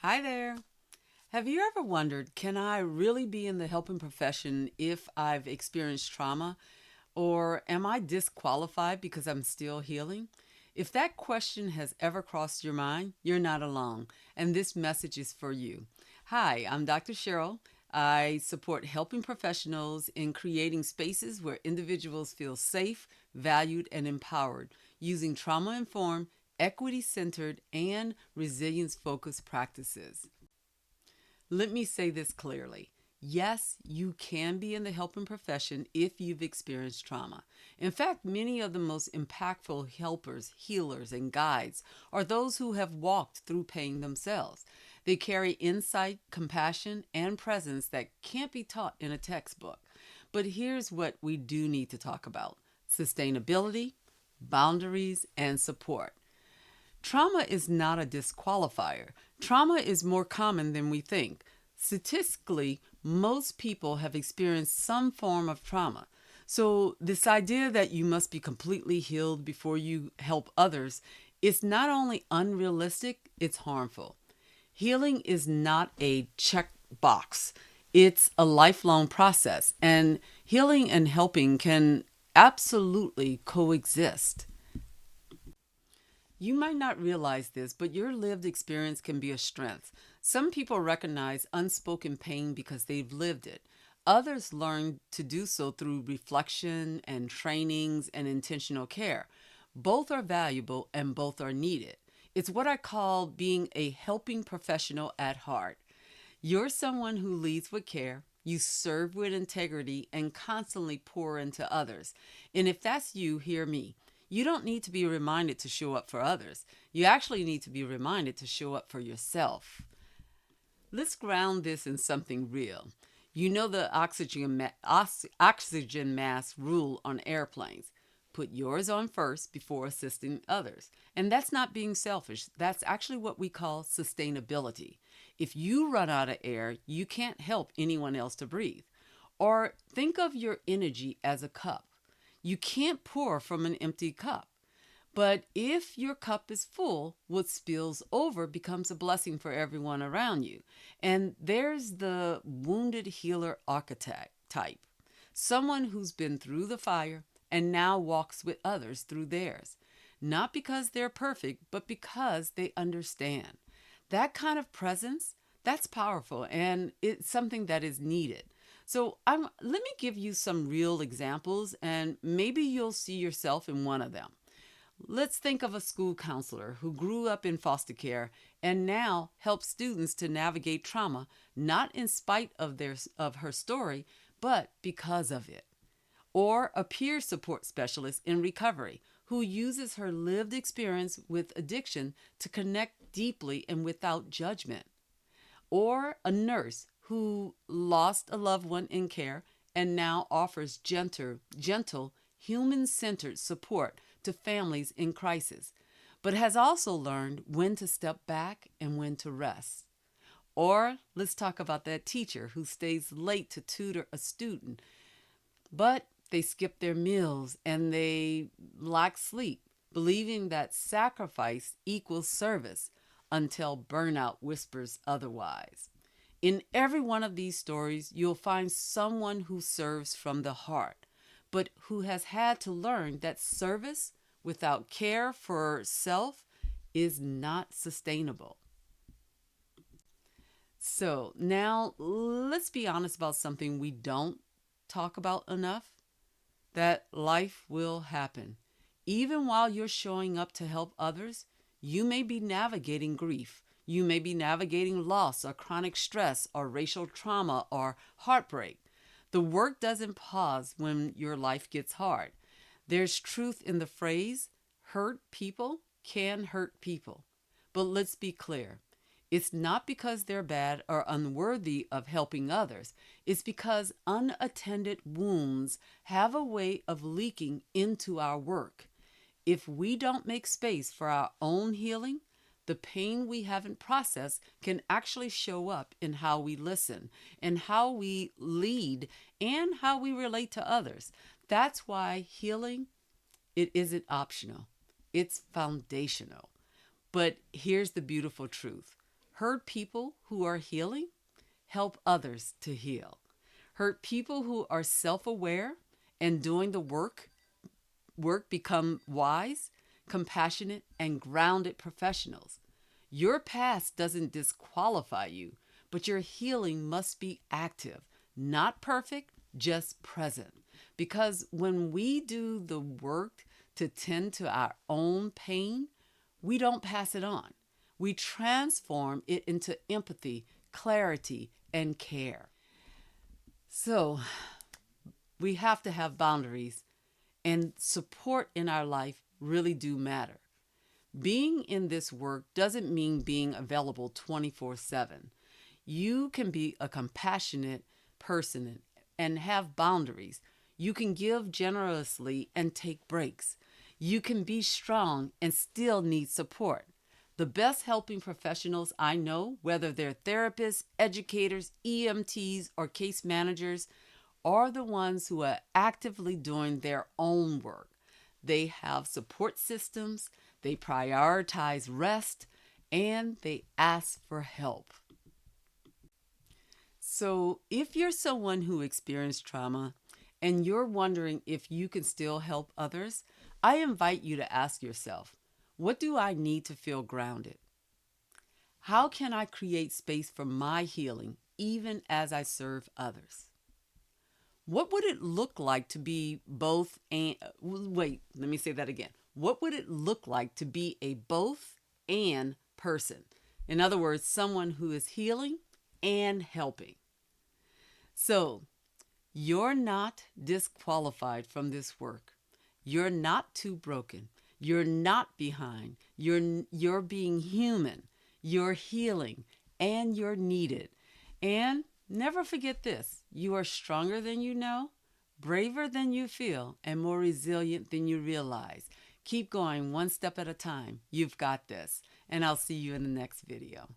Hi there. Have you ever wondered, can I really be in the helping profession if I've experienced trauma? Or am I disqualified because I'm still healing? If that question has ever crossed your mind, you're not alone, and this message is for you. Hi, I'm Dr. Cheryl. I support helping professionals in creating spaces where individuals feel safe, valued, and empowered using trauma informed, equity centered, and resilience focused practices. Let me say this clearly. Yes, you can be in the helping profession if you've experienced trauma. In fact, many of the most impactful helpers, healers, and guides are those who have walked through pain themselves. They carry insight, compassion, and presence that can't be taught in a textbook. But here's what we do need to talk about: sustainability, boundaries, and support. Trauma is not a disqualifier. Trauma is more common than we think. Statistically, most people have experienced some form of trauma. So, this idea that you must be completely healed before you help others is not only unrealistic, it's harmful. Healing is not a checkbox, it's a lifelong process, and healing and helping can absolutely coexist. You might not realize this, but your lived experience can be a strength. Some people recognize unspoken pain because they've lived it. Others learn to do so through reflection and trainings and intentional care. Both are valuable and both are needed. It's what I call being a helping professional at heart. You're someone who leads with care, you serve with integrity, and constantly pour into others. And if that's you, hear me. You don't need to be reminded to show up for others. You actually need to be reminded to show up for yourself. Let's ground this in something real. You know the oxygen mask rule on airplanes. Put yours on first before assisting others. And that's not being selfish. That's actually what we call sustainability. If you run out of air, you can't help anyone else to breathe. Or think of your energy as a cup. You can't pour from an empty cup. But if your cup is full, what spills over becomes a blessing for everyone around you. And there's the wounded healer archetype type, someone who's been through the fire and now walks with others through theirs. Not because they're perfect, but because they understand. That kind of presence, that's powerful and it's something that is needed. So let me give you some real examples and maybe you'll see yourself in one of them. Let's think of a school counselor who grew up in foster care and now helps students to navigate trauma, not in spite of her story, but because of it. Or a peer support specialist in recovery who uses her lived experience with addiction to connect deeply and without judgment. Or a nurse who lost a loved one in care and now offers gentle human centered support to families in crisis, but has also learned when to step back and when to rest. Or let's talk about that teacher who stays late to tutor a student, but they skip their meals and they lack sleep, believing that sacrifice equals service until burnout whispers otherwise. In every one of these stories, you'll find someone who serves from the heart, but who has had to learn that service without care for self is not sustainable. So now let's be honest about something we don't talk about enough: that life will happen. Even while you're showing up to help others, you may be navigating grief. You may be navigating loss or chronic stress or racial trauma or heartbreak. The work doesn't pause when your life gets hard. There's truth in the phrase, hurt people can hurt people. But let's be clear. It's not because they're bad or unworthy of helping others. It's because unattended wounds have a way of leaking into our work. If we don't make space for our own healing, the pain we haven't processed can actually show up in how we listen, and how we lead, and how we relate to others. That's why healing, it isn't optional. It's foundational. But here's the beautiful truth. Hurt people who are healing help others to heal. Hurt people who are self-aware and doing the work become wise, compassionate, and grounded professionals. Your past doesn't disqualify you, but your healing must be active, not perfect, just present. Because when we do the work to tend to our own pain, we don't pass it on. We transform it into empathy, clarity, and care. So we have to have boundaries, and support in our life really do matter. Being in this work doesn't mean being available 24/7. You can be a compassionate person and have boundaries. You can give generously and take breaks. You can be strong and still need support. The best helping professionals I know, whether they're therapists, educators, EMTs, or case managers, are the ones who are actively doing their own work. They have support systems, they prioritize rest, and they ask for help. So, if you're someone who experienced trauma and you're wondering if you can still help others, I invite you to ask yourself, what do I need to feel grounded? How can I create space for my healing even as I serve others? What would it look like to be both and wait, let me say that again. What would it look like to be a both and person? In other words, someone who is healing and helping. So, you're not disqualified from this work. You're not too broken. You're not behind. You're being human. You're healing and you're needed. And never forget this. You are stronger than you know, braver than you feel, and more resilient than you realize. Keep going one step at a time. You've got this. And I'll see you in the next video.